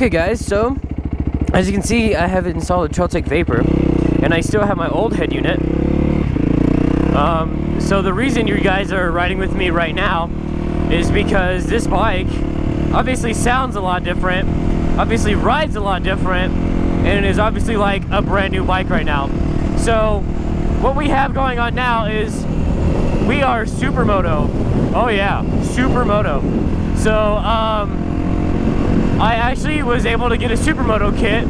Okay guys, so as you can see, I have installed a Trailtech Vapor and I still have my old head unit. So the reason you guys are riding with me right now is because this bike obviously sounds a lot different, obviously rides a lot different, and it is obviously like a brand new bike right now. So what we have going on now is we are Supermoto. Oh yeah, Supermoto. So I actually was able to get a Supermoto kit.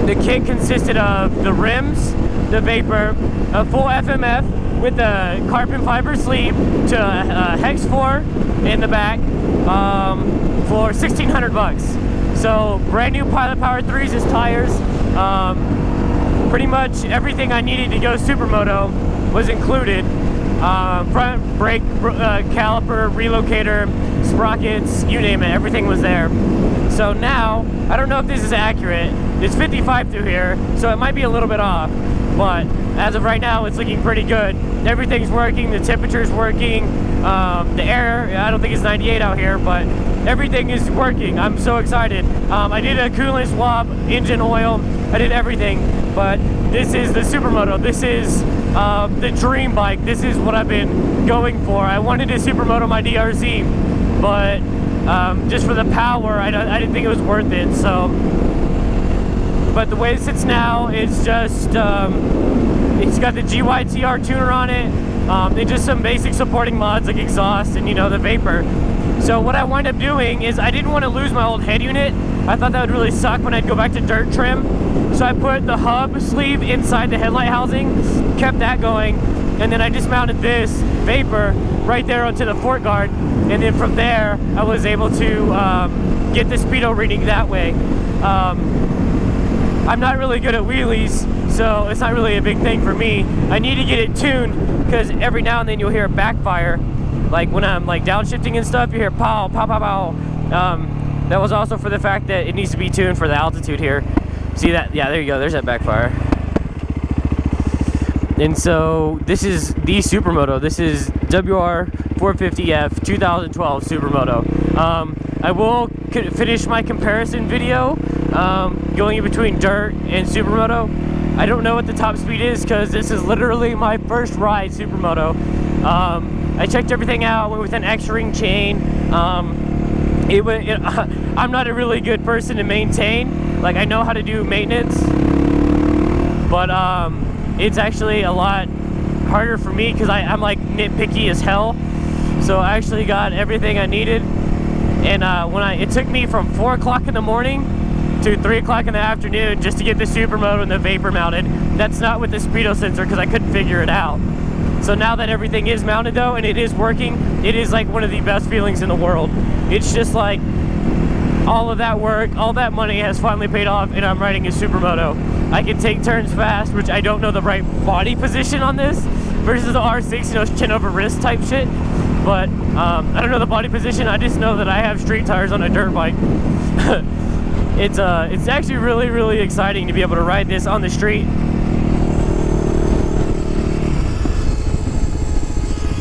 The kit consisted of the rims, the Vapor, a full FMF with a carbon fiber sleeve to a Hex 4 in the back for $1,600. So brand new Pilot Power 3s as tires. Pretty much everything I needed to go Supermoto was included. Front brake caliper, relocator, sprockets, you name it, everything was there. So now, I don't know if this is accurate, it's 55 through here, so it might be a little bit off, but as of right now, it's looking pretty good. Everything's working, the temperature's working, the air, I don't think it's 98 out here, but everything is working. I'm so excited. I did a coolant swap, engine oil, I did everything, but this is the Supermoto. This is the dream bike. This is what I've been going for. I wanted to Supermoto my DRZ, but just for the power, I didn't think it was worth it. So, but the way it sits now, it's just it's got the GYTR tuner on it, and just some basic supporting mods like exhaust and, you know, the Vapor. So what I wound up doing is I didn't want to lose my old head unit. I thought that would really suck when I'd go back to dirt trim. So I put the hub sleeve inside the headlight housing, kept that going, and then I just mounted this Vapor right there onto the fork guard, and then from there I was able to get the speedo reading that way. I'm not really good at wheelies, so it's not really a big thing for me. I need to get it tuned because every now and then you'll hear a backfire, like when I'm like downshifting and stuff, you hear pow, pow, pow, pow. That was also for the fact that it needs to be tuned for the altitude here. See that? Yeah, there you go. There's that backfire. And so this is the Supermoto. This is WR450 2012 Supermoto. I will finish my comparison video going in between dirt and Supermoto. I don't know what the top speed is because this is literally my first ride Supermoto. I checked everything out, went with an X-ring chain. I'm not a really good person to maintain. Like, I know how to do maintenance, but it's actually a lot harder for me because I'm like nitpicky as hell. So I actually got everything I needed, and it took me from 4 o'clock in the morning to 3 o'clock in the afternoon just to get the Supermoto and the Vapor mounted. That's not with the speedo sensor because I couldn't figure it out. So now that everything is mounted though, and it is working, it is like one of the best feelings in the world. It's just like all of that work, all that money has finally paid off, and I'm riding a Supermoto. I can take turns fast, which I don't know the right body position on this versus the R6, you know, chin over wrist type shit. But I don't know the body position. I just know that I have street tires on a dirt bike. It's actually really, really exciting to be able to ride this on the street.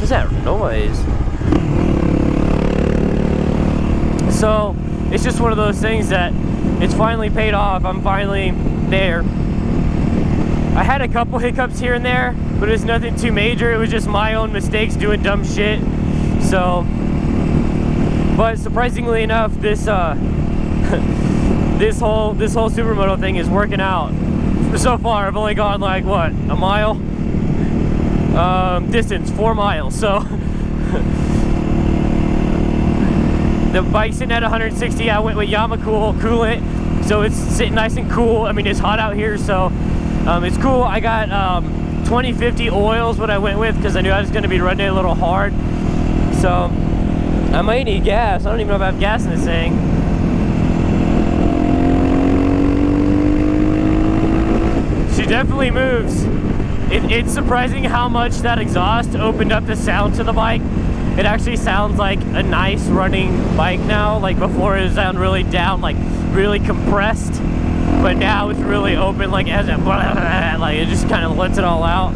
What's that noise? So it's just one of those things that it's finally paid off. I'm finally there. I had a couple hiccups here and there, but it's nothing too major. It was just my own mistakes doing dumb shit. So, but surprisingly enough, this this whole Supermoto thing is working out. So far, I've only gone like what, a mile? Distance 4 miles. So the bike's sitting at 160. I went with Yamaha coolant, so it's sitting nice and cool. I mean, it's hot out here, so it's cool. I got 2050 oils, what I went with, because I knew I was going to be running it a little hard. So I might need gas. I don't even know if I have gas in this thing. She definitely moves. It's surprising how much that exhaust opened up the sound to the bike. It actually sounds like a nice running bike now. Like before, it sounded really down, like really compressed. But now it's really open, like as it, like it just kind of lets it all out.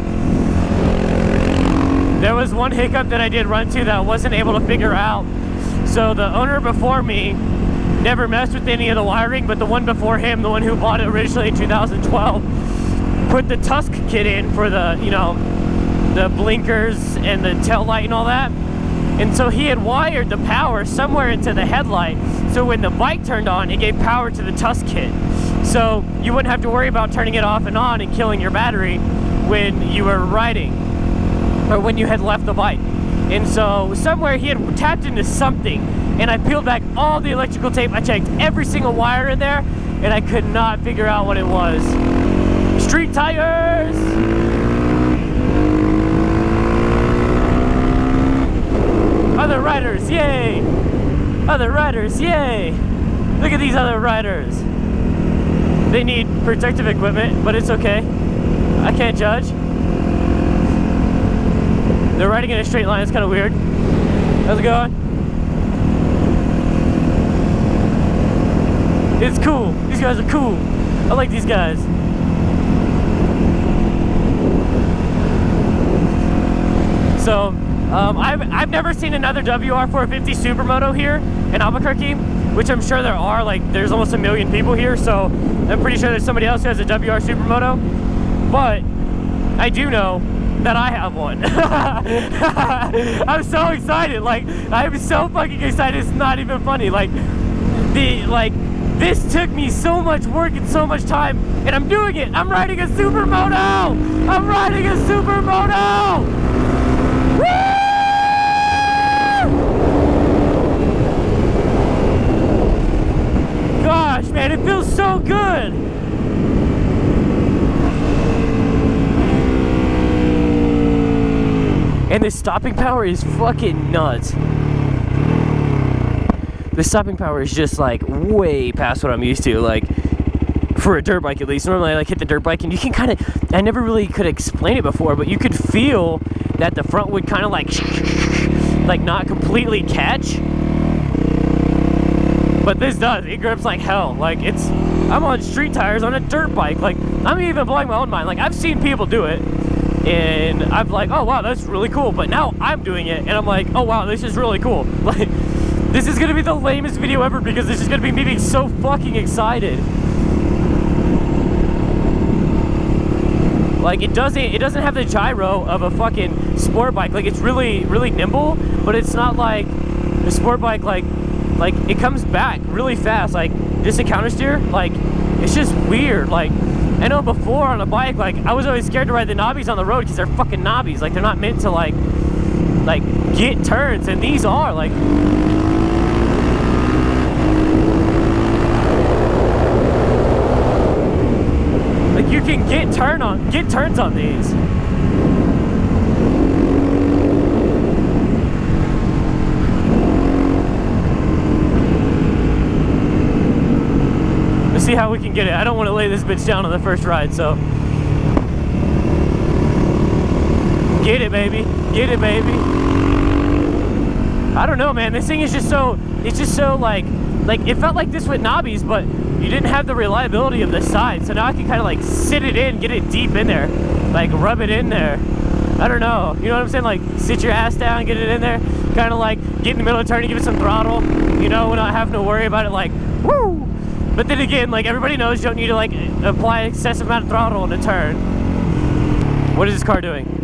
There was one hiccup that I did run to that I wasn't able to figure out. So the owner before me never messed with any of the wiring, but the one before him, the one who bought it originally in 2012, put the Tusk kit in for the, you know, the blinkers and the tail light and all that. And so he had wired the power somewhere into the headlight, so when the bike turned on, it gave power to the Tusk kit. So you wouldn't have to worry about turning it off and on and killing your battery when you were riding, or when you had left the bike. And so somewhere he had tapped into something, and I peeled back all the electrical tape. I checked every single wire in there, and I could not figure out what it was. Street tires! Other riders, yay! Other riders, yay! Look at these other riders. They need protective equipment, but it's okay. I can't judge. They're riding in a straight line, it's kind of weird. How's it going? It's cool. These guys are cool. I like these guys. So, I've never seen another WR450 Supermoto here in Albuquerque, which I'm sure there are. Like, there's almost 1 million people here, so I'm pretty sure there's somebody else who has a WR Supermoto. But I do know that I have one. I'm so excited. Like, I'm so fucking excited. It's not even funny. Like, this took me so much work and so much time, and I'm doing it. I'm riding a Supermoto. I'm riding a Supermoto. Woo! Gosh, man, it feels so good. And the stopping power is fucking nuts. The stopping power is just like way past what I'm used to, like for a dirt bike at least. Normally I like hit the dirt bike and you can kind of, I never really could explain it before, but you could feel that the front would kind of like not completely catch. But this does, it grips like hell. Like I'm on street tires on a dirt bike. Like I'm even blowing my own mind. Like I've seen people do it and I'm like, oh wow, that's really cool. But now I'm doing it and I'm like, oh wow, this is really cool. Like this is gonna be the lamest video ever because this is gonna be me being so fucking excited. Like it doesn't have the gyro of a fucking sport bike. Like it's really, really nimble, but it's not like a sport bike. Like it comes back really fast. Like just a counter steer. Like it's just weird. Like I know before on a bike, like I was always scared to ride the knobbies on the road because they're fucking knobbies. Like they're not meant to like get turns, and these are like. Like you can get turns on these. Let's see how we can get it. I don't want to lay this bitch down on the first ride, so get it, baby. Get it, baby. I don't know, man. This thing is just so, it's just so like it felt like this with knobbies, but you didn't have the reliability of the side. So now I can kind of like sit it in, get it deep in there, like rub it in there. I don't know. You know what I'm saying? Like sit your ass down, get it in there. Kind of like get in the middle of turn and give it some throttle. You know, not having to worry about it like, woo! But then again, like everybody knows you don't need to like apply an excessive amount of throttle in a turn. What is this car doing?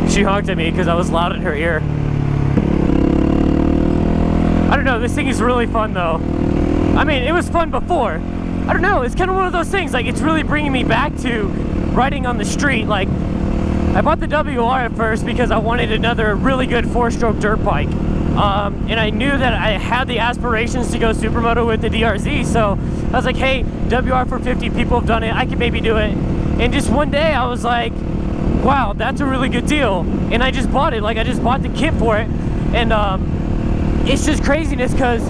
She honked at me because I was loud in her ear. I don't know, this thing is really fun though. I mean, it was fun before. I don't know, it's kind of one of those things, like it's really bringing me back to riding on the street. Like, I bought the WR at first because I wanted another really good 4-stroke dirt bike. And I knew that I had the aspirations to go Supermoto with the DRZ, so I was like, hey, WR450, people have done it, I can maybe do it. And just one day I was like, wow, that's a really good deal. And I just bought it, like I just bought the kit for it. And it's just craziness because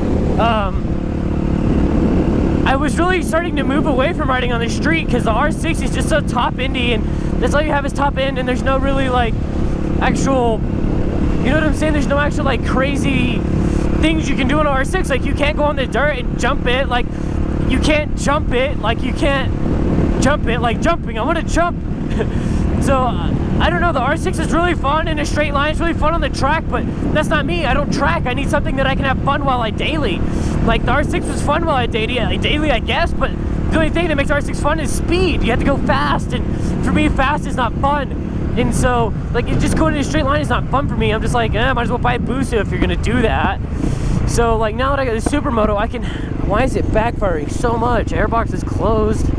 I was really starting to move away from riding on the street because the R6 is just so top endy, and that's all you have is top end, and there's no really like actual, you know what I'm saying? There's no actual like crazy things you can do on an R6. Like you can't go on the dirt and jump it. Like you can't jump it. Like you can't jump it like jumping. I want to jump. so I don't know, the R6 is really fun in a straight line. It's really fun on the track, but that's not me. I don't track. I need something that I can have fun while I daily. Like, the R6 was fun while I daily, I guess, but the only thing that makes R6 fun is speed. You have to go fast, and for me, fast is not fun. And so, like, just going in a straight line is not fun for me. I'm just like, might as well buy a booster if you're gonna do that. So, like, now that I got the Supermoto, I can... Why is it backfiring so much? Airbox is closed.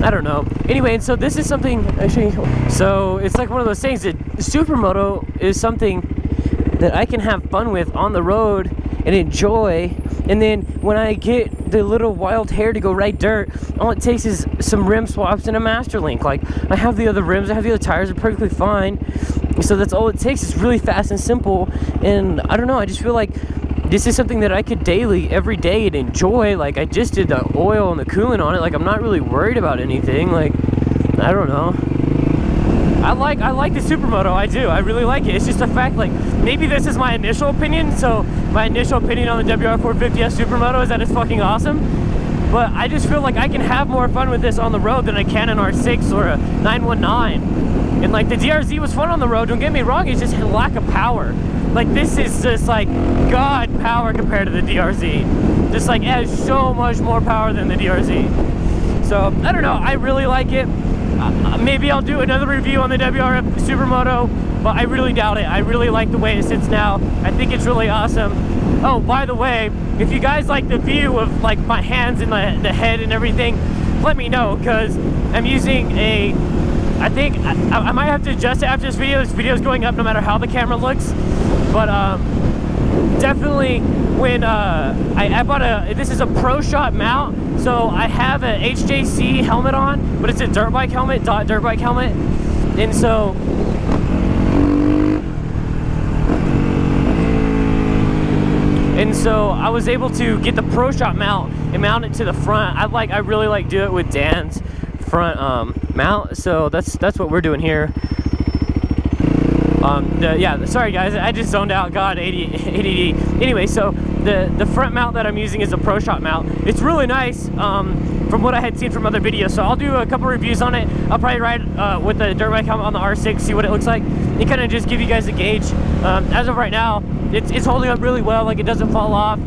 I don't know. Anyway, and so this is something, actually, so it's like one of those things that the Supermoto is something that I can have fun with on the road and enjoy. And then when I get the little wild hair to go ride dirt, all it takes is some rim swaps and a master link. Like, I have the other rims, I have the other tires, they're perfectly fine. So that's all it takes. It's really fast and simple. And I don't know, I just feel like this is something that I could daily, every day, and enjoy. Like, I just did the oil and the coolant on it. Like, I'm not really worried about anything. Like, I don't know. I like the Supermoto. I do. I really like it. It's just a fact, like, maybe this is my initial opinion. So my initial opinion on the WR450 Supermoto is that it's fucking awesome. But I just feel like I can have more fun with this on the road than I can an R6 or a 919. And, like, the DRZ was fun on the road. Don't get me wrong. It's just a lack of power. Like, this is just like God power compared to the DRZ. Just like, it has so much more power than the DRZ. So I don't know, I really like it. Maybe I'll do another review on the WR Supermoto, but I really doubt it. I really like the way it sits now. I think it's really awesome. Oh, by the way, if you guys like the view of, like, my hands and the head and everything, let me know, because I'm using a, I think I might have to adjust it after this video. This video is going up no matter how the camera looks. But definitely when I bought this is a Pro Shot mount, so I have an HJC helmet on, but it's a dirt bike helmet, dirt bike helmet. And so I was able to get the Pro Shot mount and mount it to the front. I really like do it with Dan's front mount, so that's what we're doing here. Yeah, sorry guys, I just zoned out. God, ADD. Anyway, so the front mount that I'm using is a Pro Shot mount. It's really nice from what I had seen from other videos. So I'll do a couple reviews on it. I'll probably ride with the dirt bike helmet on the R6, see what it looks like, and kind of just give you guys a gauge. As of right now, it's holding up really well. Like, it doesn't fall off.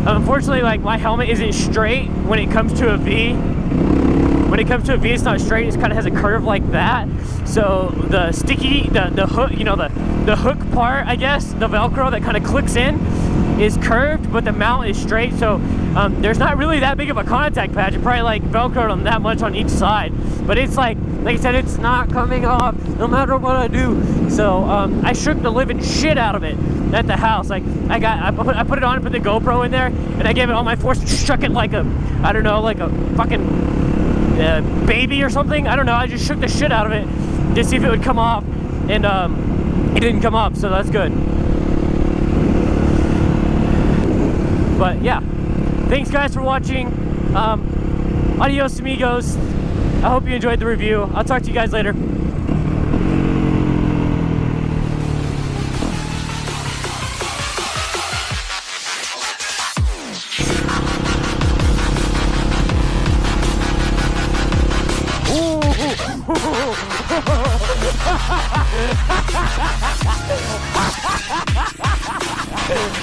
Unfortunately, like, my helmet isn't straight when it comes to a V. When it comes to a V, it's not straight. It kind of has a curve like that. So the sticky, the hook, you know, the hook part, I guess, the Velcro that kind of clicks in is curved, but the mount is straight. So there's not really that big of a contact patch. It probably, like, Velcroed on that much on each side. But it's like I said, it's not coming off no matter what I do. So I shook the living shit out of it at the house. Like, I put it on and put the GoPro in there, and I gave it all my force, shook it like a, I don't know, like a fucking baby or something. I don't know. I just shook the shit out of it to see if it would come off, and it didn't come off, so that's good. But yeah, thanks guys for watching. Adios amigos. I hope you enjoyed the review. I'll talk to you guys later.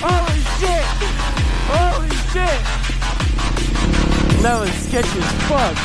Holy shit! Holy shit! That was sketchy as fuck.